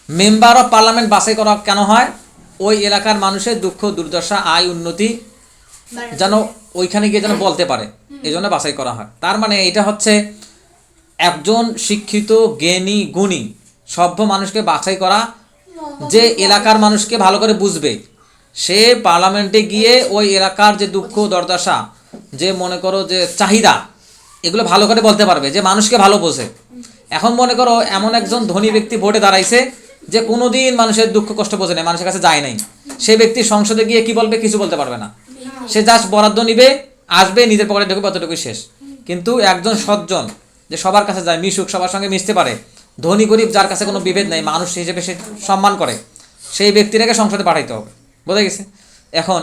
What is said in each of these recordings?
Member of parliament বাছাই করা কেন হয়? ওই এলাকার মানুষের দুঃখ দুর্দশা আয় উন্নতি যেন ওইখানে গিয়ে যেন বলতে পারে, এই জন্য বাছাই করা হয়। তার মানে এটা হচ্ছে একজন শিক্ষিত জ্ঞানী গুণী সভ্য মানুষকে বাছাই করা, যে এলাকার মানুষকে ভালো করে বুঝবে। সে পার্লামেন্টে গিয়ে ওই এলাকার যে দুঃখ দুর্দশা, যে মনে করো যে চাহিদা, এগুলো ভালো করে বলতে পারবে, যে মানুষকে ভালো বোঝে। এখন মনে করো এমন একজন ধনী ব্যক্তি ভোটে দাঁড়াইছে যে কোনোদিন মানুষের দুঃখ কষ্ট বোঝে নাই, মানুষের কাছে যায় নাই, সে ব্যক্তি সংসদে গিয়ে কি বলবে? কিছু বলতে পারবে না। সে জাস্ট বরাদ্দ নিবে, আসবে, নিজের পকেটে ঢুকবে, অতটুকুই শেষ। কিন্তু একজন সজ্জন যে সবার কাছে যায়, মিশুক, সবার সঙ্গে মিশতে পারে, ধনী গরিব যার কাছে কোনো বিভেদ নাই, মানুষ হিসেবে সে সম্মান করে, সেই ব্যক্তিটাকে সংসদে পাঠাইতে হবে। বোঝা গেছে? এখন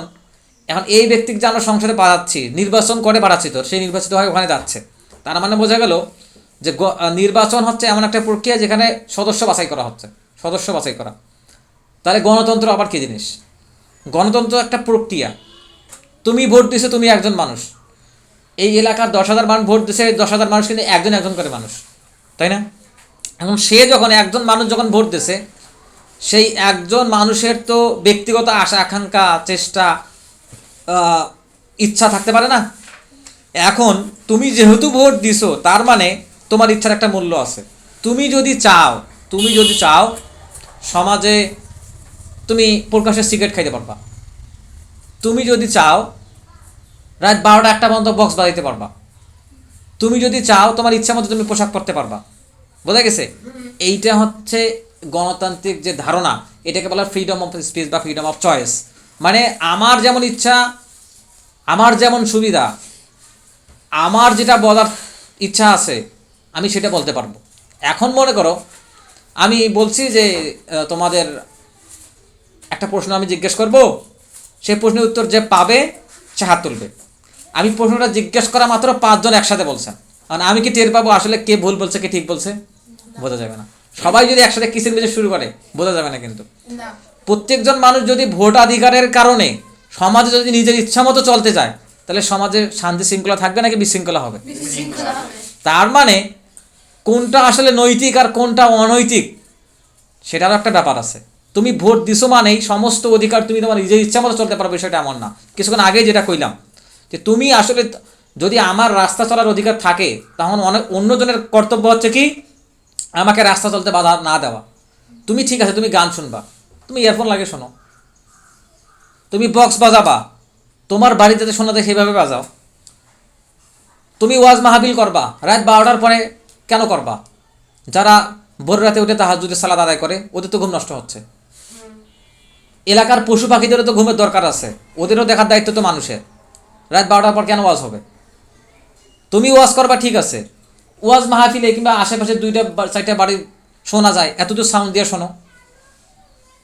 এখন এই ব্যক্তিকে যে আমরা সংসদে পাঠাচ্ছি, নির্বাচন করে পাঠাচ্ছি, তো সেই নির্বাচিত হয় ওখানে যাচ্ছে। তার মানে বোঝা গেল যে নির্বাচন হচ্ছে এমন একটা প্রক্রিয়া যেখানে সদস্য বাছাই করা হচ্ছে, সদস্য বাছাই করা। তাহলে গণতন্ত্র আবার কী জিনিস? গণতন্ত্র একটা প্রক্রিয়া। তুমি ভোট দিছো, তুমি একজন মানুষ, এই এলাকার 10,000 মানুষ ভোট দিছে, 10,000 মানুষ কিন্তু একজন একজন করে মানুষ, তাই না? এখন সে যখন একজন মানুষ যখন ভোট দিছে, সেই একজন মানুষের তো ব্যক্তিগত আশা আকাঙ্ক্ষা চেষ্টা ইচ্ছা থাকতে পারে না? এখন তুমি যেহেতু ভোট দিছো, তার মানে তোমার ইচ্ছার একটা মূল্য আছে। তুমি যদি চাও সমাজে তুমি প্রকাশ্যে সিগারেট খাইতে পারবা, তুমি যদি চাও রাত 12টা 1টা পর্যন্ত বক্স বাজাইতে পারবা, তুমি যদি চাও তোমার ইচ্ছা মতো তুমি পোশাক পরতে পারবা। বোঝা গেছে? এইটা হচ্ছে গণতান্ত্রিক যে ধারণা, এটাকে বলা ফ্রিডম অফ স্পিচ বা ফ্রিডম অফ চয়েস। মানে আমার যেমন ইচ্ছা, আমার যেমন সুবিধা, আমার যেটা বলার ইচ্ছা আছে, আমি সেটা বলতে পারবো। এখন মনে করো আমি বলছি যে তোমাদের একটা প্রশ্ন আমি জিজ্ঞেস করব, সেই প্রশ্নের উত্তর যে পাবে সে হাত তুলবে। আমি প্রশ্নটা জিজ্ঞেস করা মাত্র 5 জন একসাথে বলছেন, কারণ আমি কি টের পাবো আসলে কে ভুল বলছে কে ঠিক বলছে? বোঝা যাবে না। সবাই যদি একসাথে কিসের মেজে শুরু করে, বোঝা যাবে না। কিন্তু প্রত্যেকজন মানুষ যদি ভোটাধিকারের কারণে সমাজে যদি নিজের ইচ্ছা মতো চলতে যায়, তাহলে সমাজে শান্তি শৃঙ্খলা থাকবে নাকি বিশৃঙ্খলা হবে? তার মানে কোনটা আসলে নৈতিক আর কোনটা অনৈতিক সেটারও একটা ব্যাপার আছে। তুমি ভোট দিছো মানেই সমস্ত অধিকার তুমি তোমার নিজের ইচ্ছা মতো চলতে পারবে, সেটা এমন না। কিছুক্ষণ আগে যেটা কইলাম যে তুমি আসলে যদি আমার রাস্তা চলার অধিকার থাকে, তখন অনেক অন্যজনের কর্তব্য হচ্ছে কি আমাকে রাস্তা চলতে বাধা না দেওয়া। তুমি ঠিক আছে, তুমি গান শুনবা, তুমি ইয়ারফোন লাগে শোনো, তুমি বক্স বাজাবা, তোমার বাড়িতে যাতে শোনা যায় সেভাবে বাজাও। তুমি ওয়াজ মাহফিল করবা, রাত 12টার পরে কেন করবা? যারা ভোর রাতে উঠে তাহাজ্জুদের সালাত আদায় করে, ওদের তো ঘুম নষ্ট হচ্ছে। এলাকার পশু পাখিদেরও তো ঘুমের দরকার আছে, ওদেরও দেখার দায়িত্ব তো মানুষের। রাত 12টার পর কেন ওয়াজ হবে? তুমি ওয়াজ করবা, ঠিক আছে, ওয়াজ মাহফিলে কিংবা আশেপাশে 2টা 4টা বাড়ি শোনা যায়, এত তো সাউন্ড দিয়ে শোনো।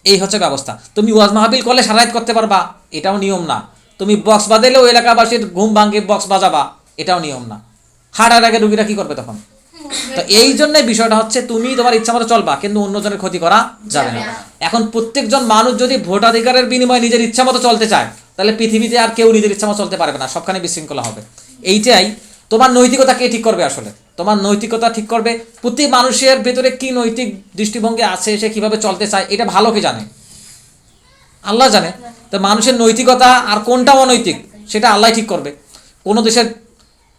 এই হচ্ছে ব্যবস্থা। তুমি ওয়াজ মাহফিল করলে সারা রাত করতে পারবা, এটাও নিয়ম না। তুমি বক্স বাজাইলে ওই এলাকাবাসীর ঘুম ভাঙে বক্স বাজাবা, এটাও নিয়ম না। হার্টের আগে রুগীরা কি করবে তখন? তো এই জন্য বিষয়টা হচ্ছে তুমি তোমার ইচ্ছা মতো চলবা, কিন্তু অন্যজনের ক্ষতি করা যাবে না। এখন প্রত্যেকজন মানুষ যদি ভোটাধিকারের বিনিময়ে নিজের ইচ্ছা মতো চলতে চায়, তাহলে পৃথিবীতে আর কেউ নিজের ইচ্ছা মতো চলতে পারবে না, সবখানে বিশৃঙ্খলা হবে। এইটাই তোমার নৈতিকতা কে ঠিক করবে? আসলে তোমার নৈতিকতা ঠিক করবে প্রতি মানুষের ভেতরে কি নৈতিক দৃষ্টিভঙ্গি আছে, সে কিভাবে চলতে চায়, এটা ভালো কে জানে? আল্লাহ জানে। তো মানুষের নৈতিকতা আর কোনটা অনৈতিক সেটা আল্লাহ ঠিক করবে। কোনো দেশের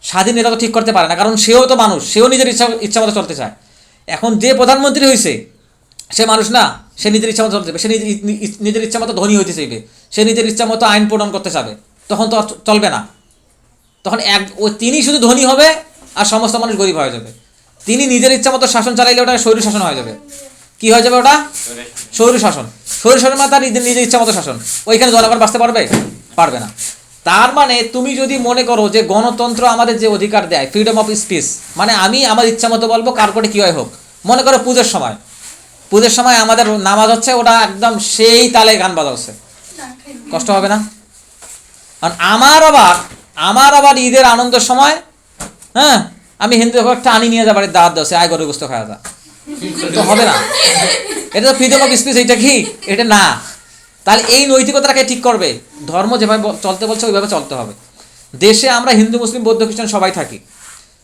স্বাধীন নেতা তো ঠিক করতে পারে না, কারণ সেও তো মানুষ, সেও নিজের ইচ্ছা মতো চলতে চায়। এখন যে প্রধানমন্ত্রী হয়েছে সে মানুষ না, সে নিজের ইচ্ছা মতো চলতে চাইবে, সে নিজের ইচ্ছা মতো ধনী হইতে চাইবে, সে নিজের ইচ্ছা মতো আইন প্রণয়ন করতে চাবে, তখন তো চলবে না। তখন তিনি শুধু ধনী হবে আর সমস্ত মানুষ গরিব হয়ে যাবে। তিনি নিজের ইচ্ছা মতো শাসন চালাইলে ওটা স্বৈর শাসন হয়ে যাবে। কি হয়ে যাবে ওটা? স্বৈর শাসন। স্বৈর শাসন মানে তার নিজের ইচ্ছা মতো শাসন, ওইখানে জনগণ বাঁচতে পারবে না। তার মানে তুমি যদি মনে করো যে গণতন্ত্র আমাদের যে অধিকার দেয় ফ্রিডম অফ স্পিচ, মানে আমি আমার ইচ্ছা মতো বলবো, কার কোটে কী হয় হোক। মনে করো পুজোর সময় আমাদের নামাজ হচ্ছে, ওটা একদম সেই তালে গান বাজা হচ্ছে, কষ্ট হবে না? কারণ আমার আবার ঈদের আনন্দের সময়, হ্যাঁ, আমি হিন্দু একটা আনি নিয়ে যাবার দাওয়াত দেওয়া, আয় গরু গোস্ত খাওয়া যা, তো হবে না। এটা তো ফ্রিডম অফ স্পিচ, এটা কি? এটা না। তাহলে এই নৈতিকতাটাকে ঠিক করবে। ধর্ম যেভাবে চলতে বলছে ওইভাবে চলতে হবে। দেশে আমরা হিন্দু মুসলিম বৌদ্ধ খ্রিস্টান সবাই থাকি,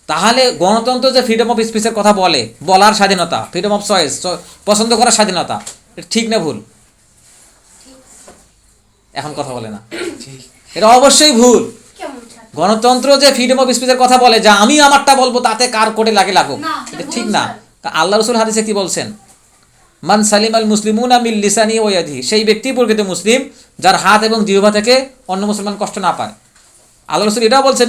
তাহলে গণতন্ত্র যে ফ্রিডম অফ স্পিচের কথা বলে, বলার স্বাধীনতা, ফ্রিডম অফ চয়েস, পছন্দ করার স্বাধীনতা, এটা ঠিক না ভুল? এখন কথা বলে না, এটা অবশ্যই ভুল। গণতন্ত্র যে ফ্রিডম অফ স্পিচের কথা বলে, যা আমি আমারটা বলবো তাতে কার কোটে লাগে লাগুক, এটা ঠিক না। আল্লাহ রাসূল হাদিসে কি বলছেন? মান সালিম আল মুসলিমুনা মিন লিসানি ওয়া ইয়াদিহি, সেই ব্যক্তি প্রকৃত মুসলিম যার হাত এবং জিহ্বা থেকে অন্য মুসলমান কষ্ট না পায়। আল্লাহ রাসূল এটাও বলছেন,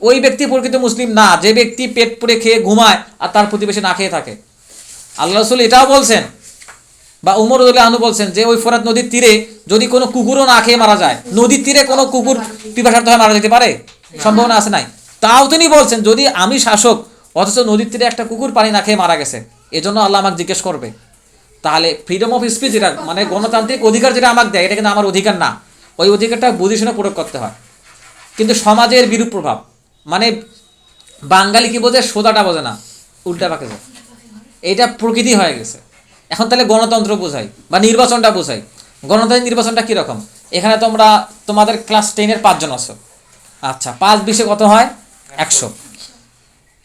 ওই ব্যক্তি প্রকৃত মুসলিম না যে ব্যক্তি পেট পুড়ে খেয়ে ঘুমায় আর তার প্রতিবেশী না খেয়ে থাকে। আল্লাহ রাসূল এটাও বলছেন, বা উমর রাদিয়াল্লাহু আনহু বলছেন যে ওই ফোরাত নদীর তীরে যদি কোনো কুকুরও না খেয়ে মারা যায়, নদীর তীরে কোনো কুকুর পিপাসার্ত হয়ে মারা যেতে পারে, সম্ভাবনা আছে নাই? তাও তিনি বলছেন যদি আমি শাসক অথচ নদীর তীরে একটা কুকুর পানি না খেয়ে মারা গেছে, এজন্য আল্লাহ আমাকে জিজ্ঞেস করবে। তাহলে ফ্রিডম অফ স্পিচ যেটা মানে গণতান্ত্রিক অধিকার যেটা আমাকে দেয়, এটা কিন্তু আমার অধিকার না। ওই অধিকারটা বুঝে শুনে প্রয়োগ করতে হয়। কিন্তু সমাজের বিরূপ প্রভাব, মানে বাঙালি কি বোঝে, সোজাটা বোঝে না, উল্টা পাকে যায়, এটা প্রকৃতি হয়ে গেছে। এখন তাহলে গণতন্ত্র বোঝাই বা নির্বাচনটা বোঝাই। গণতান্ত্রিক নির্বাচনটা কীরকম? এখানে তোমাদের ক্লাস 10-এর 5 জন আছো, আচ্ছা 5-20 কত হয়? 100।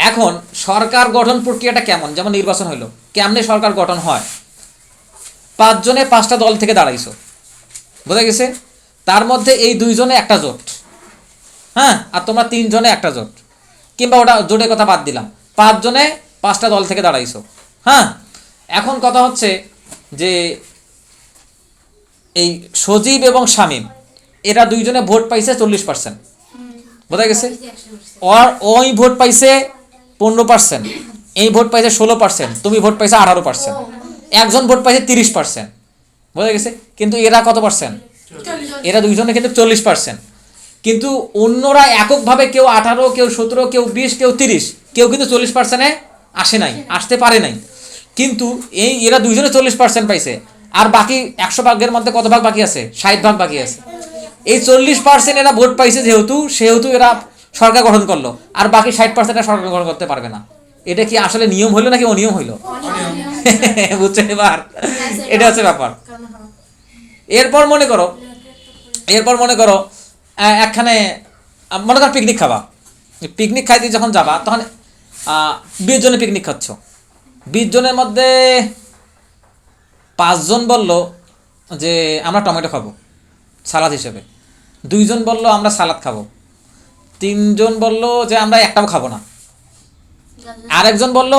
এখন সরকার গঠন প্রক্রিয়াটা কেমন? যেমন নির্বাচন হইলো, কেমনে সরকার গঠন হয়? 5 জনে 5টা দল থেকে দাঁড়াইছো, বোঝা গেছে? তার মধ্যে এই 2 জনে একটা জোট, হ্যাঁ, আর তোমরা 3 জনে একটা জোট, কিংবা ওটা জোটের কথা বাদ দিলাম, 5 জনে 5টা দল থেকে দাঁড়াইছো, হ্যাঁ। এখন কথা হচ্ছে যে এই সজীব এবং শামীম এরা 2 জনে ভোট পাইছে 40%, বোঝা গেছে? ওই ভোট পাইছে 15%, এই ভোট পাইছে 16%, তুমি ভোট পাইছে 18%, একজন ভোট পাইছে 30%, বোঝা গেছে? কিন্তু এরা কত পার্সেন্ট? এরা 2 জনে কিন্তু 40%। কিন্তু অন্যরা এককভাবে কেউ 18, কেউ 17, কেউ 20, কেউ 30, কেউ কিন্তু 40%-এ আসে নাই, আসতে পারে নাই। কিন্তু এরা 2 জনে 40% পাইছে, আর বাকি 100 ভাগের মধ্যে কত ভাগ বাকি আছে? 60 ভাগ বাকি আছে। এই 40% এরা ভোট পাইছে সেহেতু এরা সরকার গঠন করলো, আর বাকি 60% সরকার গঠন করতে পারবে না। এটা কি আসলে নিয়ম হইলো নাকি অনিয়ম হইলো? বুঝছেন এবার? এটা হচ্ছে ব্যাপার। এরপর মনে করো একখানে মনে করো পিকনিক খাবা, পিকনিক খাইতে যখন যাবা তখন 20 জনে পিকনিক খাচ্ছ, 20 জনের মধ্যে 5 জন বলল যে আমরা টমেটো খাবো সালাদ হিসেবে, 2 জন বলল আমরা সালাদ খাবো, 3 জন বলল যে আমরা একটাও খাবো না, আরেকজন বলল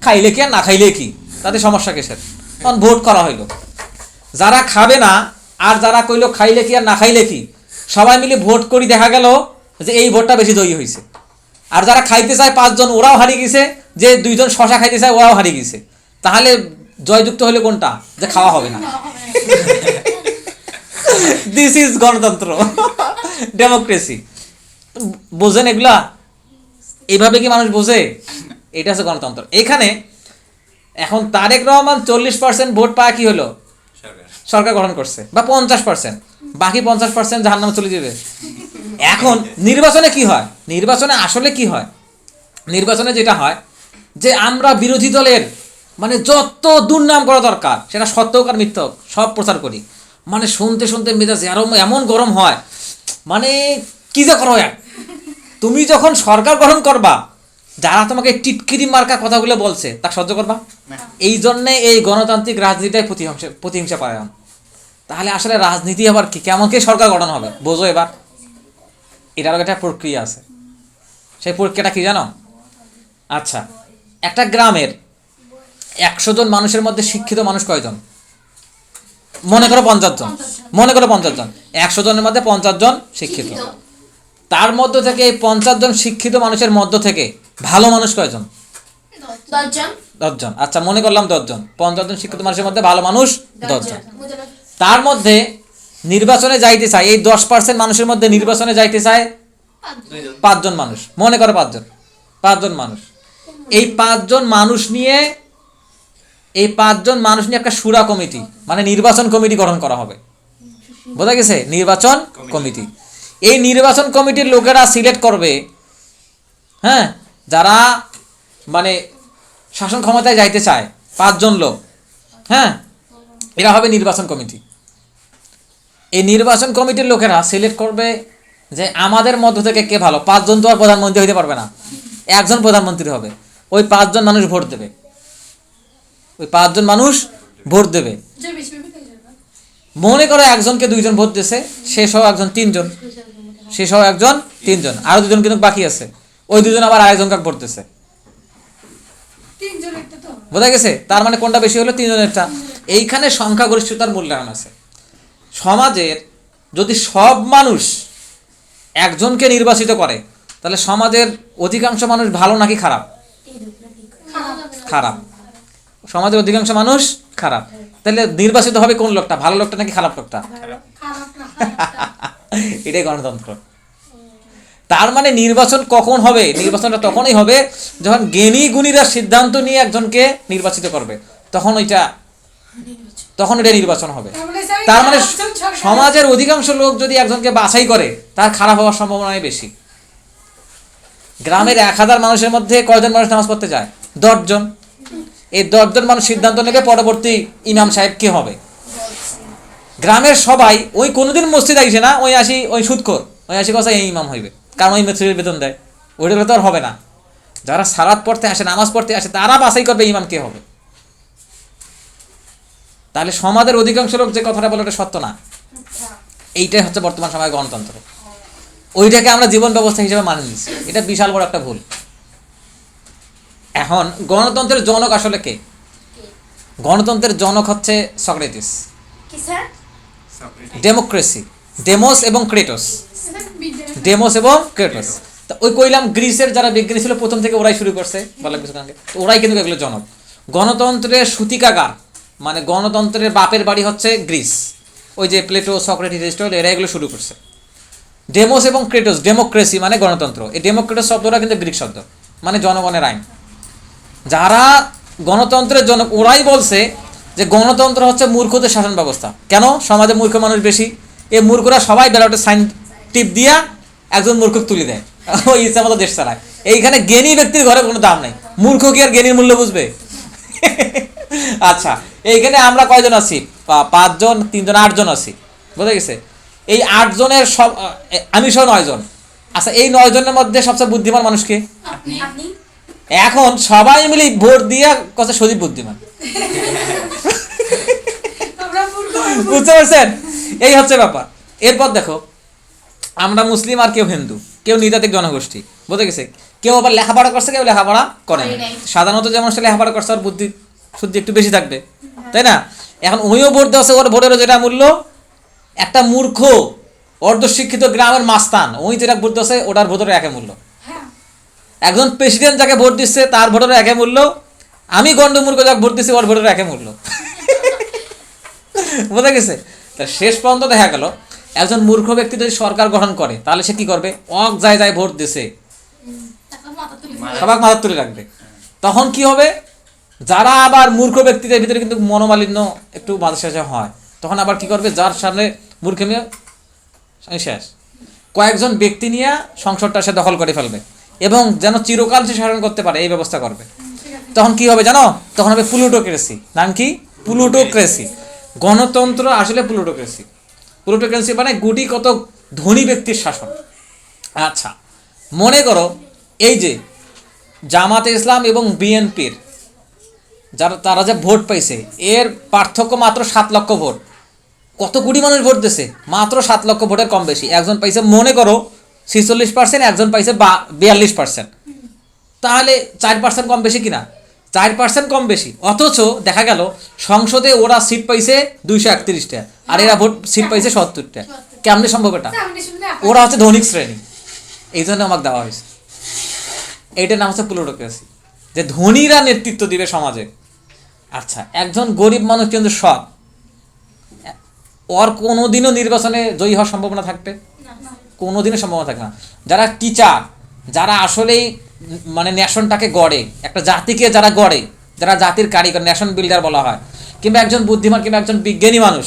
খাইলে কি আর না খাইলে কি, তাতে সমস্যা কিসের? তখন ভোট করা হইলো। যারা খাবে না আর যারা কইলো খাইলে কি আর না খাইলে কি, সবাই মিলে ভোট করি, দেখা গেল যে এই ভোটটা বেশি জয়ী হয়েছে। আর যারা খাইতে চায় 5 জন, ওরাও হারিয়ে গেছে, যে 2 জন শশা খাইতে চায় ওরাও হারিয়ে গেছে। তাহলে জয়যুক্ত হলে কোনটা? যে খাওয়া হবে না। দিস ইজ গণতন্ত্র, ডেমোক্রেসি। বোঝেন এগুলা? এইভাবে কি মানুষ বোঝে? এটা হচ্ছে গণতন্ত্র। এখানে এখন তারেক রহমান 40% ভোট পায়, কি হলো? সরকার গঠন করছে, বা 50%, বাকি 50% জাহান্নামে চলে যাবে। এখন নির্বাচনে কি হয়? নির্বাচনে আসলে কি হয়? নির্বাচনে যেটা হয় যে আমরা বিরোধী দলের মানে যত দুর্নাম করা দরকার, সেটা সত্য হোক আর মিথ্যা হোক, সব প্রচার করি। মানে শুনতে মেজাজ এমন গরম হয়, মানে কি যে করো। তুমি যখন সরকার গঠন করবা, যারা তোমাকে টিটকিরি মার্কা কথাগুলো বলছে তা সহ্য করবা? এই জন্যে এই গণতান্ত্রিক রাজনীতিটাই প্রতিহিংসা পারায়ণ। তাহলে আসলে রাজনীতি আবার কি, কেমন কি সরকার গঠন হবে বোঝো এবার? এটারও একটা প্রক্রিয়া আছে। সেই প্রক্রিয়াটা কি জানো? আচ্ছা, একটা গ্রামের 100 জন মানুষের মধ্যে শিক্ষিত মানুষ কয়জন? মনে করো 50 জন। 100 জনের মধ্যে 50 জন শিক্ষিত। তার মধ্য থেকে এই 50 জন শিক্ষিত মানুষের মধ্য থেকে ভালো মানুষ কয়জন? 10 জন। আচ্ছা, মনে করলাম 10 জন। 50 জন শিক্ষিত মানুষের মধ্যে ভালো মানুষ 10 জন। তার মধ্যে নির্বাচনে যাইতে চায়, এই 10% মানুষের মধ্যে নির্বাচনে যাইতে চায় 5 জন মানুষ। মনে করো 5 জন মানুষ। এই 5 জন মানুষ নিয়ে একটা শুরা কমিটি, মানে নির্বাচন কমিটি গঠন করা হবে। বোঝা গেছে? নির্বাচন কমিটি। এই নির্বাচন কমিটির লোকেরা সিলেক্ট করবে, হ্যাঁ, যারা মানে শাসন ক্ষমতায় যাইতে চায়, 5 জন লোক, হ্যাঁ, এরা হবে নির্বাচন কমিটি। এই নির্বাচন কমিটির লোকেরা সিলেক্ট করবে যে আমাদের মধ্য থেকে কে ভালো। 5 জন তো আর প্রধানমন্ত্রী হইতে পারবে না, একজন প্রধানমন্ত্রী হবে, ওই 5 জন মানুষ ভোট দেবে, ওই 5 জন মানুষ ভোট দেবে। মনে করো একজনকে 2 জন ভোট দিয়েছে, সে সহ একজন 3 জন, সে সহ একজন 3 জন, আরো 2 জন কিন্তু বাকি আছে, ওই 2 জন আবার আরেকজনকে ভোট দিয়েছে। বোঝা গেছে? তার মানে কোনটা বেশি হলো? 3 জনেরটা। এইখানে সংখ্যাগরিষ্ঠতার মূল্যায়ন আছে। সমাজের যদি সব মানুষ একজনকে নির্বাচিত করে, তাহলে সমাজের অধিকাংশ মানুষ ভালো নাকি খারাপ? খারাপ। সমাজের অধিকাংশ মানুষ খারাপ। তাহলে নির্বাচিত হবে কোন লোকটা, ভালো লোকটা নাকি খারাপ লোকটা? এটাই গণতন্ত্র। তার মানে নির্বাচন কখন হবে? নির্বাচনটা তখনই হবে যখন জ্ঞানী গুণীরা সিদ্ধান্ত নিয়ে একজনকে নির্বাচিত করবে, তখন এটা নির্বাচন হবে। তার মানে সমাজের অধিকাংশ লোক যদি একজনকে বাছাই করে, তার খারাপ হওয়ার সম্ভাবনাই বেশি। গ্রামের 1000 মানুষের মধ্যে কয়জন মানুষ নামাজ পড়তে যায়? 10 জন। এই 10 জন মানুষ সিদ্ধান্ত নেবে পরবর্তী ইমাম সাহেব কে হবে। গ্রামের সবাই ওই কোনোদিন মসজিদ আইসে না, ওই সুদখোর, ওই আসি কথা এই ইমাম হইবে, কারণ ওই মসজিদের বেতন দেয়, ওইটা তো আর হবে না। যারা সালাত পড়তে আসে, নামাজ পড়তে আসে, তারা বাছাই করবে ইমাম কে হবে। তাহলে সমাজের অধিকাংশ লোক যে কথাটা বলে ওটা সত্য না। এইটাই হচ্ছে বর্তমান সময়ে গণতন্ত্র। ওইটাকে আমরা জীবন ব্যবস্থা হিসেবে মানে নিচ্ছি, এটা বিশাল বড় একটা ভুল। এখন গণতন্ত্রের জনক আসলে কে? গণতন্ত্রের জনক হচ্ছে সক্রেটিস। ডেমোক্রেসি, ডেমোস এবং ক্রেটোস, ডেমোস এবং ক্রেটোস। তা ওই কইলাম গ্রিসের যারা বিজ্ঞানী ছিল প্রথম থেকে ওরাই শুরু করছে, বলা কিছু কারণে ওরাই কিন্তু এগুলো জনক। গণতন্ত্রের সূতিকাগার মানে গণতন্ত্রের বাপের বাড়ি হচ্ছে গ্রিস। ওই যে প্লেটো, সক্রেটিস, এরিস্টটল এরা এগুলো শুরু করছে। ডেমোস এবং ক্রেটোস, ডেমোক্রেসি মানে গণতন্ত্র। এই ডেমোক্রেটোস শব্দটা কিন্তু গ্রিক শব্দ, মানে জনগণের আইন। যারা গণতন্ত্রের জনক ওরাই বলছে যে গণতন্ত্র হচ্ছে মূর্খদের শাসন ব্যবস্থা। কেন? সমাজে মূর্খ মানুষ বেশি, এই মূর্খরা সবাই ব্যালটে সাইন টিপ দিয়া একজন মূর্খ তুলে দেয়, ওই ইচ্ছা মতো দেশ চালায়। এইখানে জ্ঞানী ব্যক্তির ঘরে কোনো দাম নাই, মূর্খ কি আর জ্ঞানীর মূল্য বুঝবে? আচ্ছা, এইখানে আমরা কয়জন আছি? 5 জন, 3 জন, 8 জন আছি, বুঝা গেছে? এই 8 জনের সব, আমি সহ 9 জন। আচ্ছা, এই 9 জনের মধ্যে সবচেয়ে বুদ্ধিমান মানুষকে? এখন সবাই মিলে ভোট দিয়া কত সজীব বুদ্ধিমান, বুঝতে পারছেন? এই হচ্ছে ব্যাপার। এরপর দেখো, আমরা মুসলিম আর কেউ হিন্দু, কেউ নৃতাত্ত্বিক জনগোষ্ঠী, বুঝতে গেছে? কেউ আবার লেখাপড়া করছে, কেউ লেখাপড়া করে না। সাধারণত যেমন সে লেখাপড়া করছে, ওর বুদ্ধি শুদ্ধি একটু বেশি থাকবে, তাই না? এখন ওইও ভোট দেওয়া, ওর ভোটেরও যেটা মূল্য, একটা মূর্খ অর্ধশিক্ষিত গ্রামের মাস্তান ওই যেটা ভোট দিচ্ছে, ওটার ভোটের একই মূল্য। একজন প্রেসিডেন্ট যাকে ভোট দিচ্ছে তার ভোটের একই মূল্য, আমি গণ্ডমূর্খ যাকে ভোট দিচ্ছি ওর ভোটের একই মূল্য। বোঝা গেছে? তা শেষ পর্যন্ত দেখা গেল একজন মূর্খ ব্যক্তি যদি সরকার গঠন করে, তাহলে সে কি করবে? যায় ভোট দিছে সবাই মাথা তুলে রাখবে। তখন কি হবে? যারা আবার মূর্খ ব্যক্তিদের ভিতরে কিন্তু মনোমালিন্য একটু মাঝে শেষে হয়, তখন আবার কি করবে? যার সামনে মূর্খেমিয়া শেষ, কয়েকজন ব্যক্তি নিয়ে সংসদটা সে দখল করে ফেলবে এবং যেন চিরকাল সে শাসন করতে পারে এই ব্যবস্থা করবে। তখন কি হবে জানো? তখন হবে প্লুটোক্রেসি। নাম কি? প্লুটোক্রেসি। গণতন্ত্র আসলে প্লুটোক্রেসি। প্লুটোক্রেসি মানে গুটি কত ধনী ব্যক্তির শাসন। আচ্ছা, মনে করো এই যে জামাতে ইসলাম এবং বিএনপির তারা যে ভোট পাইছে, এর পার্থক্য মাত্র 7 লক্ষ ভোট। কত কোটি মানুষ ভোট দিয়েছে? মাত্র 7 লক্ষ ভোটের কম বেশি। একজন পাইছে মনে করো 46%, একজন পাইছে 42%। তাহলে 4% কম বেশি কিনা? 4% কম বেশি। অথচ দেখা গেল সংসদে ওরা সিট পাইছে 231টা, আর এরা ভোট সিট পাইছে 70টা। কেমনে সম্ভব এটা? ওরা হচ্ছে ধনিক শ্রেণী, এই জন্য আমাকে দেওয়া হয়েছে। এইটার নাম হচ্ছে প্লুটোক্রেসি, যে ধনীরা নেতৃত্ব দিবে সমাজে। আচ্ছা, একজন গরিব মানুষ কিন্তু সৎ, ওর কোনোদিনও নির্বাচনে জয়ী হওয়ার সম্ভাবনা থাকবে? কোনোদিনও সম্ভাবনা থাকে না। যারা টিচার, যারা আসলেই মানে ন্যাশনটাকে গড়ে, একটা জাতিকে যারা গড়ে, যারা জাতির কারিগর, ন্যাশন বিল্ডার বলা হয়, কিংবা একজন বুদ্ধিমান কিংবা একজন বিজ্ঞানী মানুষ,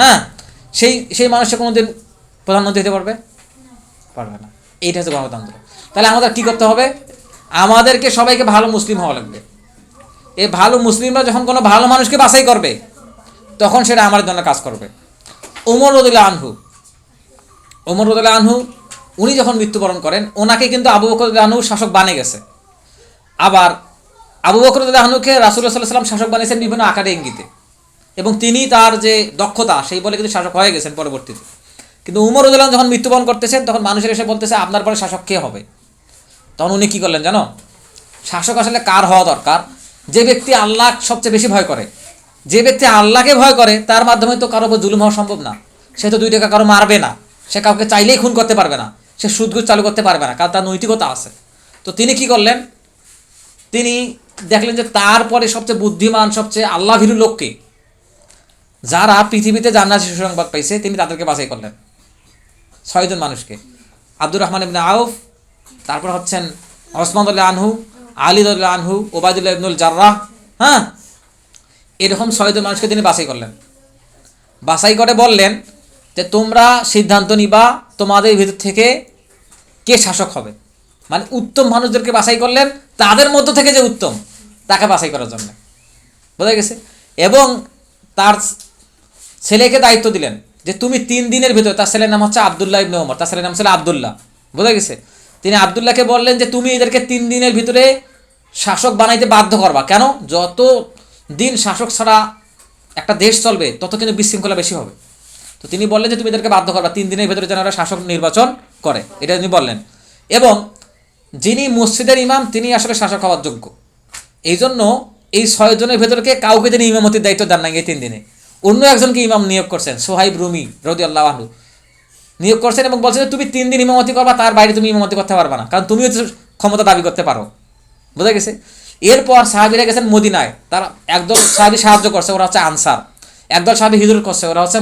হ্যাঁ, সেই মানুষটা কোনোদিন প্রধানমন্ত্রী হতে পারবে না। এইটা হচ্ছে গণতন্ত্র। তাহলে আমাদের কি করতে হবে? আমাদেরকে সবাইকে ভালো মুসলিম হওয়া লাগবে। এই ভালো মুসলিমরা যখন কোনো ভালো মানুষকে বাছাই করবে, তখন সেটা আমার জন্য কাজ করবে। ওমর রাদিয়াল্লাহু আনহু উনি যখন মৃত্যুবরণ করেন ওনাকে কিন্তু আবু বকর রাদিয়াল্লাহু আনহু শাসক বানিয়ে গেছে। আবার আবু বকর রাদিয়াল্লাহু আনহুকে রাসূলুল্লাহ সাল্লাল্লাহু আলাইহি ওয়াসাল্লাম শাসক বানিয়েছেন বিভিন্ন আকারে ইঙ্গিতে, এবং তিনি তার যে দক্ষতা সেই বলে কিন্তু শাসক হয়ে গেছেন পরবর্তীতে। কিন্তু উমর রাদিয়াল্লাহু আনহু যখন মৃত্যুবরণ করতেছেন তখন মানুষের এসে বলতেছে আপনার পরে শাসক কে হবে? তখন উনি কী করলেন জানো? শাসক আসলে কার হওয়া দরকার? যে ব্যক্তি আল্লাহ সবচেয়ে বেশি ভয় করে। যে ব্যক্তি আল্লাহকে ভয় করে তার মাধ্যমে তো কারো উপর জুলুম হওয়া সম্ভব না। সে তো 2 টাকা কারো মারবে না, সে কাউকে চাইলেই খুন করতে পারবে না, সে সুদঘুষ চালু করতে পারবে না, কারণ তার নৈতিকতা আছে। তো তিনি কি করলেন? তিনি দেখলেন যে তারপরে সবচেয়ে বুদ্ধিমান, সবচেয়ে আল্লাহভীরু লোককে, যারা পৃথিবীতে জান্নাতের সুসংবাদ পাইছে, তিনি তাদেরকে বাছাই করলেন 6 জন মানুষকে। আব্দুর রহমান ইবনে আউফ, তারপর হচ্ছেন ওসমান রাদিয়াল্লাহু আনহু, আলী রাদিয়াল্লাহু আনহু, ওবায়দুল্লাহ ইবনুল জাররাহ, হ্যাঁ, এরকম 6 জন মানুষকে তিনি বাছাই করলেন। বাছাই করে বললেন যে তোমরা সিদ্ধান্ত নিবা তোমাদের ভিতর থেকে কে শাসক হবে। মানে উত্তম মানুষদেরকে বাছাই করলেন, তাদের মধ্য থেকে যে উত্তম তাকে বাছাই করার জন্য, বোঝা গেছে। এবং তার ছেলেকে দায়িত্ব দিলেন যে তুমি 3 দিনের ভিতরে, তার ছেলের নাম হচ্ছে আবদুল্লাহ ইবনে ওমর, তার ছেলের নাম ছিল আবদুল্লাহ, বোঝা গেছে। তিনি আবদুল্লাহকে বললেন যে তুমি এদেরকে 3 দিনের ভিতরে শাসক বানাইতে বাধ্য করবা। কেন? যত দিন শাসক ছাড়া একটা দেশ চলবে তত কিন্তু বিশৃঙ্খলা বেশি হবে। তো তিনি বললেন যে তুমি এদেরকে বাধ্য করবা 3 দিনের ভিতরে যেন ওরা শাসক নির্বাচন করে, এটা তিনি বললেন। এবং যিনি মসজিদের ইমাম তিনি আসলে শাসক হওয়ার যোগ্য। এই জন্য এই 6 জনের ভেতরকে কাউকে তিনি ইমামতির দায়িত্ব দেন নাই এই 3 দিনে। অন্য একজনকে ইমাম নিয়োগ করছেন, সোহাইব রুমি রাদিয়াল্লাহু আনহু নিয়োগ করছেন, এবং বলছেন যে তুমি 3 দিন ইমামতি করবা, তার বাইরে তুমি ইমামতি করতে পারবা না, কারণ তুমিও ক্ষমতা দাবি করতে পারো, বোঝা গেছে। এরপর সাহাবীরা গেছেন মদিনায়, তারা একদল সাহাবী সাহায্য করছে, ওরা হচ্ছে আনসার। একদল সাহাবী হিজরত করছে, ওরা হচ্ছে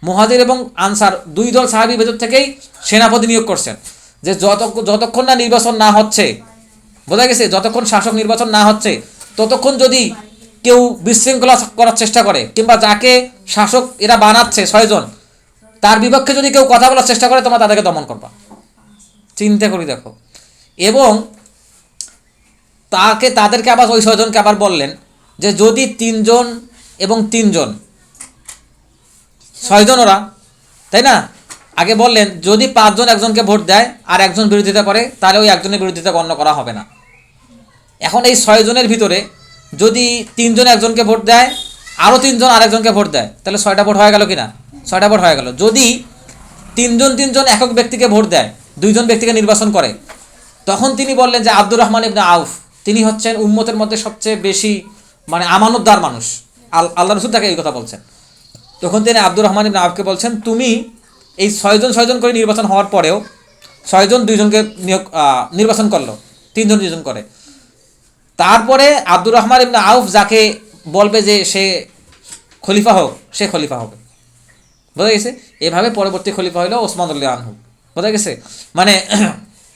মুহাজির এবং আনসার 2 দল সাহাবী ভেতর থেকেই সেনাপতি নিয়োগ করছেন। যে যতক্ষণ না নির্বাচন না হচ্ছে, বোঝা গেছে, যতক্ষণ শাসক নির্বাচন না হচ্ছে ততক্ষণ যদি কেউ বিশৃঙ্খলা করার চেষ্টা করে, কিংবা যাকে শাসক এরা বানাচ্ছে 6 জন, তার বিপক্ষে যদি কেউ কথা বলার চেষ্টা করে, তোমরা তাদেরকে দমন করবা। চিন্তা করি দেখো। এবং তাদেরকে আবার ওই 6 জনকে আবার বললেন যে যদি 3 জন এবং 3 জন, 6 জন ওরা, তাই না? আগে বললেন যদি 5 জন একজনকে ভোট দেয় আর একজন বিরোধিতা করে, তাহলে ওই একজনের বিরোধিতা গণ্য করা হবে না। এখন এই 6 জনের ভিতরে যদি 3 জন একজনকে ভোট দেয়, আরও 3 জন আরেকজনকে ভোট দেয়, তাহলে 6টা ভোট হয়ে গেল কিনা? 6টা ভোট হয়ে গেল। যদি 3 জন একক ব্যক্তিকে ভোট দেয়, 2 জন ব্যক্তিকে নির্বাচন করে, তখন তিনি বললেন যে আব্দুর রহমান ইবনে আউফ তিনি হচ্ছেন উম্মতের মধ্যে সবচেয়ে বেশি মানে আমানতদার মানুষ, আল্লাহ রাসূল তাকে এই কথা বলছেন। তখন তিনি আব্দুর রহমান ইবনে আউফকে বলছেন তুমি এই 6 জন করে নির্বাচন হওয়ার পরেও 6 জন 2 জনকে নির্বাচন করলো, 3 জন 2 জন করে। তারপরে আব্দুর রহমান ইবনে আউফ যাকে বলবে যে সে খলিফা হোক, সে খলিফা হবে, বোঝা গেছে। এভাবে পরবর্তী খলিফা হলো ওসমান রাদিয়াল্লাহু আনহু, বোঝা গেছে। মানে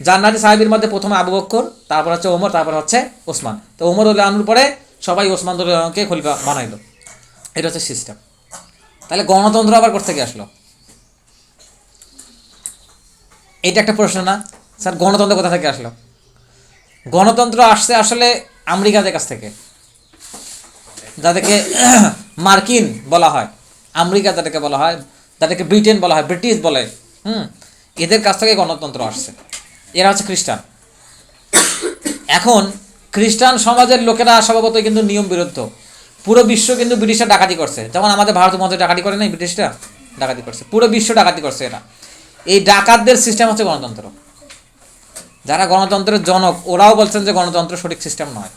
জান্নাতি সাহাবীর মধ্যে প্রথমে আবু বকর, তারপর হচ্ছে ওমর, তারপর হচ্ছে ওসমান। তো ওমর রাদিয়াল্লাহু আনহুর পরে সবাই ওসমান রাদিয়াল্লাহু আনহুকে খলিফা বানাইলো। এটা হচ্ছে সিস্টেম। তাহলে গণতন্ত্র আবার কোথা থেকে আসলো? এটা একটা প্রশ্ন না স্যার, গণতন্ত্র কোথা থেকে আসলো? গণতন্ত্র আসছে আসলে আমেরিকাদের কাছ থেকে, যাদেরকে মার্কিন বলা হয়, আমেরিকা যাদেরকে বলা হয়, যাদেরকে ব্রিটেন বলা হয়, ব্রিটিশ বলে, এদের কাছ থেকে গণতন্ত্র আসছে। এরা হচ্ছে খ্রিস্টান। এখন খ্রিস্টান সমাজের লোকেরা স্বভাবতই কিন্তু নিয়ম বিরুদ্ধ। পুরো বিশ্ব কিন্তু ব্রিটিশরা ডাকাতি করছে, যেমন আমাদের ভারত মধ্যে ডাকাতি করে নাই, ব্রিটিশরা ডাকাতি করছে, পুরো বিশ্ব ডাকাতি করছে এরা। এই ডাকাতদের সিস্টেম হচ্ছে গণতন্ত্র। যারা গণতন্ত্রের জনক ওরাও বলছেন যে গণতন্ত্র সঠিক সিস্টেম নয়।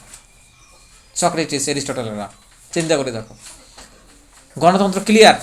সক্রেটিস, এরিস্টটলেরা, চিন্তা করে দেখো, গণতন্ত্র ক্লিয়ার।